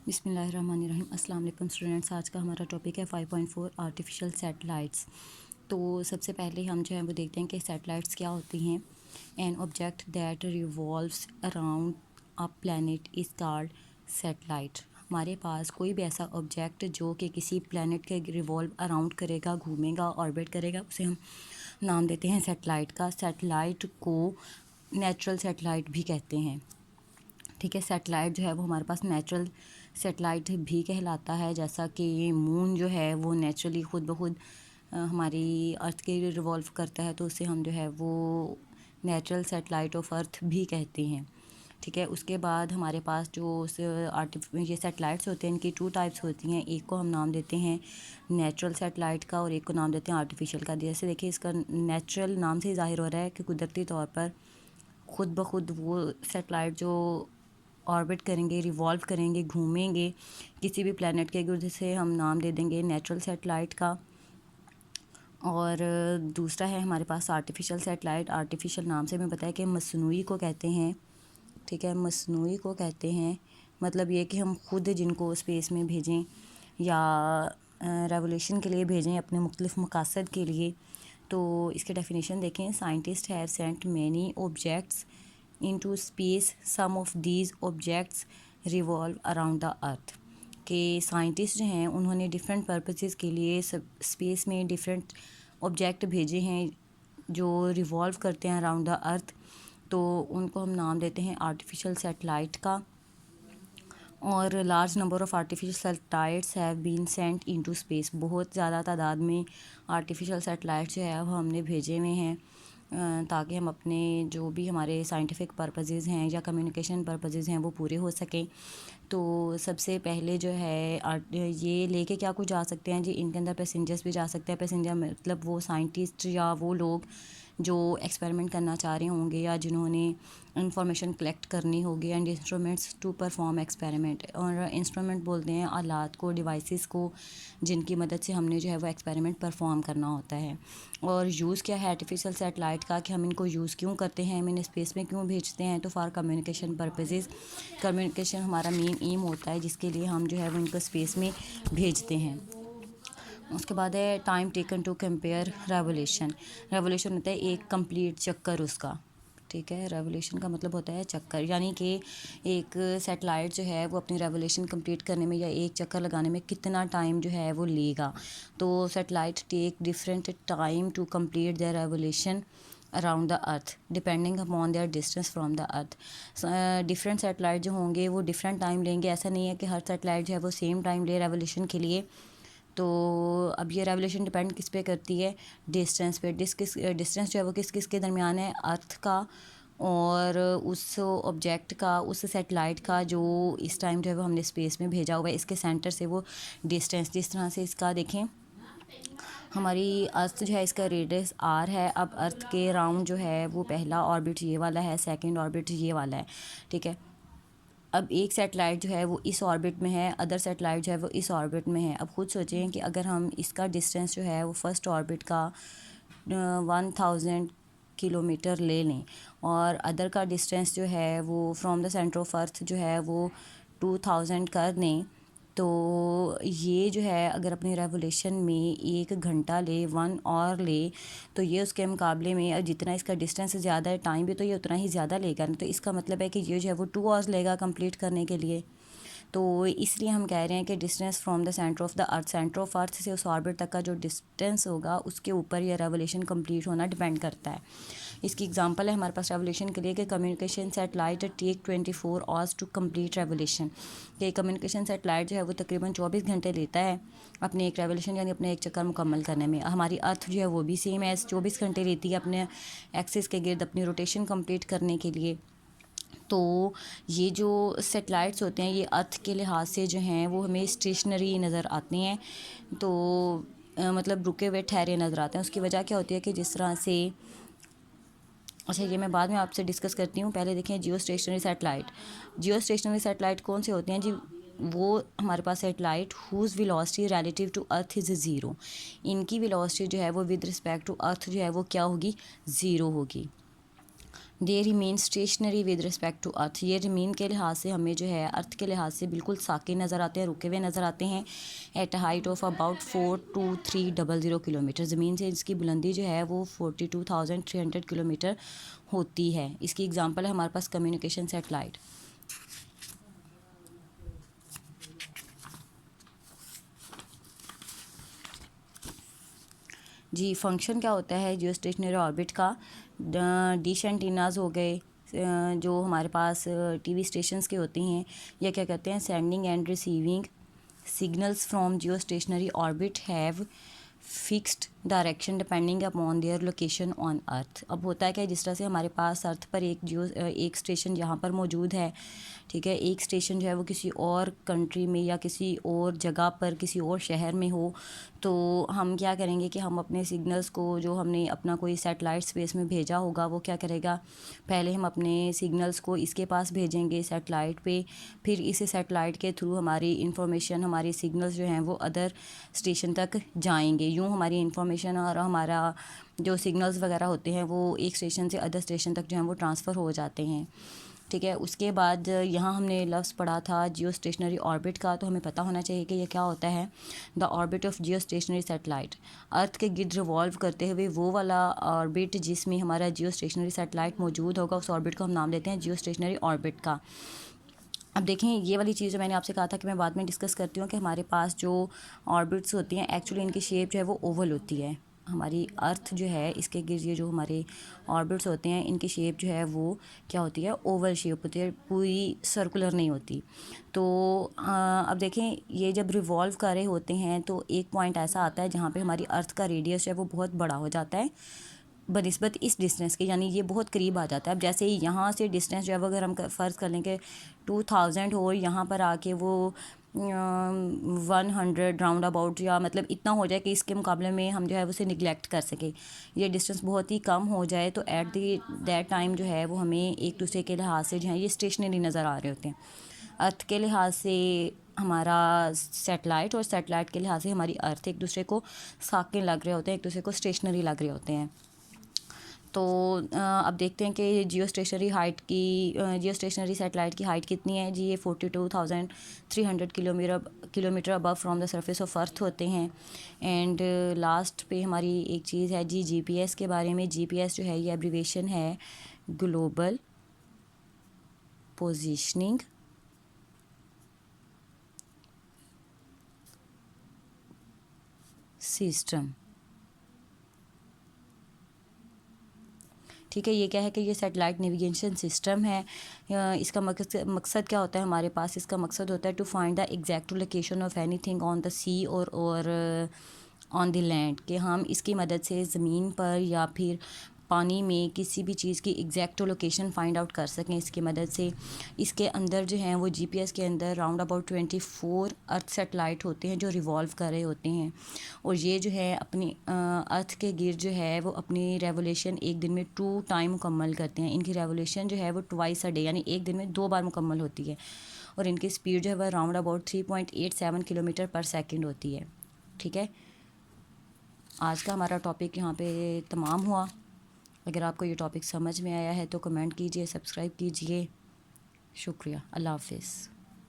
बिस्मिल्लाहिर्रहमानिर्रहीम। अस्सलाम वालेकुम स्टूडेंट्स। आज का हमारा टॉपिक है 5.4 आर्टिफिशियल सैटेलाइट्स। तो सबसे पहले हम जो है वो देखते हैं कि सैटेलाइट्स क्या होती हैं। An object that revolves around a planet is called satellite. हमारे पास कोई भी ऐसा ऑब्जेक्ट जो कि किसी प्लैनेट के रिवॉल्व अराउंड करेगा, घूमेगा, ऑर्बिट करेगा, उसे हम नाम देते हैं सैटेलाइट का। सैटेलाइट को नेचुरल सैटेलाइट भी कहते हैं। ठीक है, सैटेलाइट जो है वो हमारे पास नेचुरल सैटेलाइट भी कहलाता है। जैसा कि मून जो है वो नेचुरली खुद ब खुद हमारी अर्थ के रिवॉल्व करता है, तो उसे हम जो है वो नेचुरल सैटेलाइट ऑफ अर्थ भी कहते हैं। ठीक है, उसके बाद हमारे पास जो ये सैटेलाइट्स होते हैं, इनकी 2 टाइप्स होती हैं। एक को हम नाम देते हैं नेचुरल सैटेलाइट का और एक को नाम देते हैं आर्टिफिशियल का। जैसे देखिए, इसका नेचुरल नाम से ही ज़ाहिर हो रहा है कि कुदरती तौर पर खुद ब खुद वो सैटेलाइट जो ऑर्बिट करेंगे, रिवॉल्व करेंगे, घूमेंगे किसी भी प्लैनेट के, गुजर से हम नाम दे देंगे नेचुरल सैटेलाइट का। और दूसरा है हमारे पास आर्टिफिशियल सैटेलाइट। आर्टिफिशियल नाम से हमें पता है कि मसनूई को कहते हैं। ठीक है, मसनूई को कहते हैं, मतलब ये कि हम खुद जिनको स्पेस में भेजें या रेवोल्यूशन के लिए भेजें अपने मुख्तलिफ़ मकासद के लिए। तो इसके डेफिनेशन देखें। Scientist have sent many objects into space, some of these objects revolve around the earth। के साइंटिस्ट जो हैं उन्होंने डिफरेंट पर्पसेस के लिए स्पेस में डिफरेंट ऑब्जेक्ट भेजे हैं जो रिवॉल्व करते हैं अराउंड द अर्थ, तो उनको हम नाम देते हैं आर्टिफिशियल सैटेलाइट का। और large number of artificial satellites have been sent into space. बहुत ज़्यादा तादाद में आर्टिफिशियल सैटेलाइट्स जो है वो हमने भेजे हुए हैं ताकि हम अपने जो भी हमारे साइंटिफिक पर्पसेस हैं या कम्युनिकेशन पर्पसेस हैं वो पूरे हो सकें। तो सबसे पहले जो है ये लेके क्या कुछ जा सकते हैं जी, इनके अंदर पैसेंजर्स भी जा सकते हैं। पैसेंजर मतलब वो साइंटिस्ट या वो लोग जो एक्सपेरिमेंट करना चाह रहे होंगे या जिन्होंने इंफॉर्मेशन कलेक्ट करनी होगी। And instruments to perform experiment, और इंस्ट्रूमेंट बोलते हैं आलात को, डिवाइसेस को, जिनकी मदद से हमने जो है वो एक्सपेरिमेंट परफॉर्म करना होता है। और यूज़ क्या है आर्टिफिशियल सैटेलाइट का, कि हम इनको यूज़ क्यों करते हैं, हम इन्हें स्पेस में क्यों भेजते हैं, तो फॉर कम्युनिकेशन पर्पसेस। कम्युनिकेशन हमारा मेन एम होता है जिसके लिए हम जो है वो इनको स्पेस में भेजते हैं। उसके बाद है time taken to compare revolution. Revolution होता है एक कंप्लीट चक्कर उसका। ठीक है, रेवोल्यूशन का मतलब होता है चक्कर, यानी कि एक सैटेलाइट जो है वो अपनी रेवोल्यूशन कंप्लीट करने में या एक चक्कर लगाने में कितना टाइम जो है वो लेगा। तो satellite take different time to complete their revolution around the earth depending upon their distance from the earth. Different satellite जो होंगे वो डिफरेंट टाइम लेंगे। ऐसा नहीं है कि हर सैटेलाइट जो है वो सेम टाइम ले रेवोल्यूशन के लिए। तो अब ये रेवोल्यूशन डिपेंड किस पे करती है, डिस्टेंस पे। डिस्टेंस जो है वो किस किस के दरमियान है, अर्थ का और उस ऑब्जेक्ट का, उस सैटेलाइट का जो इस टाइम जो है वो हमने स्पेस में भेजा हुआ है, इसके सेंटर से वो डिस्टेंस। जिस तरह से इसका देखें, हमारी अर्थ जो है इसका रेडियस आर है। अब अर्थ के राउंड जो है वो पहला ऑर्बिट ये वाला है, सेकंड ऑर्बिट ये वाला है। ठीक है, अब एक सैटेलाइट जो है वो इस ऑर्बिट में है, अदर सैटेलाइट जो है वो इस ऑर्बिट में है। अब खुद सोचें कि अगर हम इसका डिस्टेंस जो है वो फर्स्ट ऑर्बिट का 1000 किलोमीटर ले लें और अदर का डिस्टेंस जो है वो from the centre of earth जो है वो 2000 कर दें, तो ये जो है अगर अपनी रेवोल्यूशन में 1 घंटा ले, 1 आवर ले, तो ये उसके मुकाबले में जितना इसका डिस्टेंस ज़्यादा है, टाइम भी तो ये उतना ही ज़्यादा लेगा ना। तो इसका मतलब है कि ये जो है वो 2 आवर्स लेगा कंप्लीट करने के लिए। तो इसलिए हम कह रहे हैं कि distance from the centre of the earth, centre of earth से उस ऑर्बिट तक का जो डिस्टेंस होगा उसके ऊपर यह रेवोल्यूशन कंप्लीट होना डिपेंड करता है। इसकी एग्जांपल है हमारे पास रेवोल्यूशन के लिए कि communication satellite take 24 hours to complete revolution. कि कम्युनिकेशन सैटेलाइट जो है वो तकरीबन 24 घंटे लेता है अपने एक रेवोल्यूशन यानी अपने एक चक्कर मुकम्मल करने में। हमारी अर्थ जो है वो भी सेम है, 24 घंटे लेती है अपने एक्सिस के गिर्द अपनी रोटेशन कंप्लीट करने के लिए। तो ये जो सैटेलाइट्स होते हैं ये अर्थ के लिहाज से जो हैं वो हमें स्टेशनरी नज़र आते हैं। तो मतलब रुके हुए ठहरे नज़र आते हैं। उसकी वजह क्या होती है कि जिस तरह से, अच्छा ये मैं बाद में आपसे डिस्कस करती हूँ, पहले देखें geostationary satellite. Geostationary satellite कौन से होते हैं जी, वो हमारे पास satellite whose velocity relative to earth is zero. इनकी वेलोसिटी जो है वो विद रिस्पेक्ट टू अर्थ जो है वो क्या होगी, ज़ीरो होगी। They remain stationary with respect to earth, ये ज़मीन के लिहाज से हमें जो है अर्थ के लिहाज से बिल्कुल साकिन नज़र आते हैं, रुके हुए नज़र आते हैं। At height of about 42300 kilometre, ज़मीन से इसकी बुलंदी जो है वो 42,300 किलोमीटर होती है। इसकी एग्जांपल है हमारे पास कम्युनिकेशन सैटेलाइट। जी, फंक्शन क्या होता है जियो स्टेशनरी ऑर्बिट का? डिश एंटीनाज हो गए जो हमारे पास टीवी स्टेशंस के होती हैं, या क्या कहते हैं sending end receiving signals from Jio stationery orbit have fixed direction depending upon their location on earth. अब होता है क्या, जिस तरह से हमारे पास अर्थ पर एक स्टेशन यहाँ पर मौजूद है, ठीक है, एक स्टेशन जो है वो किसी और कंट्री में या किसी और जगह पर किसी और शहर में हो, तो हम क्या करेंगे कि हम अपने सिग्नल्स को जो हमने अपना कोई सैटेलाइट स्पेस में भेजा होगा वो क्या करेगा, पहले हम अपने सिग्नल्स को इसके पास भेजेंगे सैटेलाइट पे, फिर इस सैटेलाइट के थ्रू हमारी इंफॉर्मेशन, हमारी सिग्नल्स जो हैं वो अदर स्टेशन तक जाएंगे। यूँ हमारी इंफॉर्मेशन और हमारा जो सिग्नल्स वगैरह होते हैं वो एक स्टेशन से अदर स्टेशन तक जो है वो ट्रांसफ़र हो जाते हैं, ठीक है। उसके बाद यहाँ हमने लफ्ज़ पढ़ा था जियो स्टेशनरी ऑर्बिट का, तो हमें पता होना चाहिए कि ये क्या होता है। The orbit of geostationary satellite, earth के गिर्द रिवॉल्व करते हुए वो वाला ऑर्बिट जिसमें हमारा जियो स्टेशनरी सैटेलाइट मौजूद होगा, उस ऑर्बिट को हम नाम देते हैं जियो स्टेशनरी ऑर्बिट का। अब देखें, ये वाली चीज़ जो मैंने आपसे कहा था कि मैं बाद में डिस्कस करती हूँ कि हमारे पास जो ऑर्बिट्स होती हैं एक्चुअली इनकी शेप जो है वो ओवल होती है। हमारी अर्थ जो है इसके गिर्द ये जो हमारे ऑर्बिट्स होते हैं इनकी शेप जो है वो क्या होती है, ओवल शेप होती है, पूरी सर्कुलर नहीं होती। तो अब देखें, ये जब रिवॉल्व कर रहे होते हैं तो एक पॉइंट ऐसा आता है जहाँ पे हमारी अर्थ का रेडियस जो है वो बहुत बड़ा हो जाता है बनिस्बत इस डिस्टेंस के, यानी ये बहुत करीब आ जाता है। अब जैसे ही यहाँ से डिस्टेंस जो है अगर हम फ़र्ज़ कर लें कि 2000 हो, यहाँ पर आके वो 100 राउंड अबाउट या मतलब इतना हो जाए कि इसके मुकाबले में हम जो है उसे निगलेक्ट कर सकें, ये डिस्टेंस बहुत ही कम हो जाए, तो एट दी दैट टाइम जो है वो हमें एक दूसरे के लिहाज से जो है ये स्टेशनरी नज़र आ रहे होते हैं। अर्थ के लिहाज से हमारा सैटेलाइट और सैटेलाइट के लिहाज से हमारी अर्थ एक दूसरे को साकिन लग रहे होते हैं, एक दूसरे को स्टेशनरी लग रहे होते हैं। तो अब देखते हैं कि जियो स्टेशनरी सैटेलाइट की हाइट कितनी है। जी, ये 42,300 kilometre above from the surface of earth होते हैं। एंड लास्ट पे हमारी एक चीज़ है जी जीपीएस के बारे में। जीपीएस जो है ये एब्रीवेशन है ग्लोबल पोजीशनिंग सिस्टम, ठीक है। ये क्या है कि ये सैटेलाइट नेविगेशन सिस्टम है। इसका मकसद क्या होता है हमारे पास, इसका मकसद होता है to find the exact location of anything on the sea और ऑन द लैंड, कि हम इसकी मदद से ज़मीन पर या फिर पानी में किसी भी चीज़ की एग्जैक्ट लोकेशन फाइंड आउट कर सकें इसकी मदद से। इसके अंदर जो हैं वो जीपीएस के अंदर राउंड अबाउट 24 अर्थ सैटेलाइट होते हैं जो रिवॉल्व कर रहे होते हैं, और ये जो है अपनी अर्थ के गिर्द जो है वो अपनी रेवोल्यूशन एक दिन में 2 टाइम मुकम्मल करते हैं। इनकी रेवोल्यूशन जो है वो ट्वाइस अ डे, यानी एक दिन में 2 बार मुकम्मल होती है, और इनकी स्पीड जो है वह राउंड अबाउट 3.87 किलोमीटर पर सेकेंड होती है, ठीक है। आज का हमारा टॉपिक यहाँ पे तमाम हुआ। अगर आपको ये टॉपिक समझ में आया है तो कमेंट कीजिए, सब्सक्राइब कीजिए। शुक्रिया, अल्लाह हाफ़िज़।